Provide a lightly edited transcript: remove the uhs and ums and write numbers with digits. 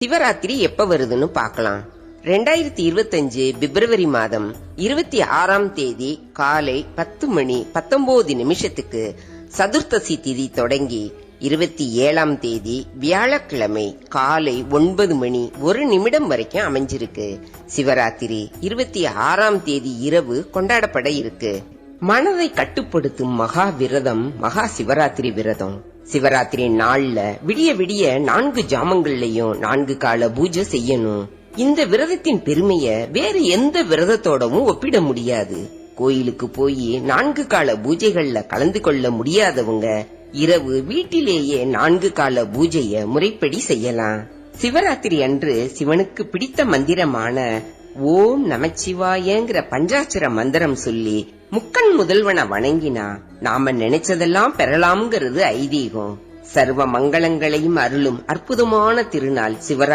சிவராத்திரி எப்ப வருதுன்னு பார்க்கலாம். 2025 பிப்ரவரி மாதம் 26ஆம் தேதி காலை 10:19 சதுர்த்தசி திதி தொடங்கி 27ஆம் தேதி வியாழக்கிழமை காலை 9:01 வரைக்கும் அமைஞ்சிருக்கு. சிவராத்திரி 26ஆம் தேதி இரவு கொண்டாடப்பட இருக்கு. மனதை கட்டுப்படுத்தும் மகா விரதம் மகா சிவராத்திரி விரதம். சிவராத்திரி நாள்ல விடிய விடிய 4 ஜாமங்கள்லயும் 4 கால பூஜை செய்யணும். இந்த விரதத்தின் பெருமைய வேற எந்த விரதத்தோடவும் ஒப்பிட முடியாது. கோயிலுக்கு போய் 4 கால பூஜைகள்ல கலந்து கொள்ள முடியாதவங்க இரவு வீட்டிலேயே 4 கால பூஜைய முறைப்படி செய்யலாம். சிவராத்திரி அன்று சிவனுக்கு பிடித்த மந்திரமான ஓம் நமச்சிவாயங்கிற பஞ்சாட்சர மந்திரம் சொல்லி முக்கண் முதல்வனை வணங்கினா நாம நினைச்சதெல்லாம் பெறலாம்ங்கிறது ஐதீகம். சர்வ மங்களங்களையும் அருளும் அற்புதமான திருநாள் சிவராத்திரி.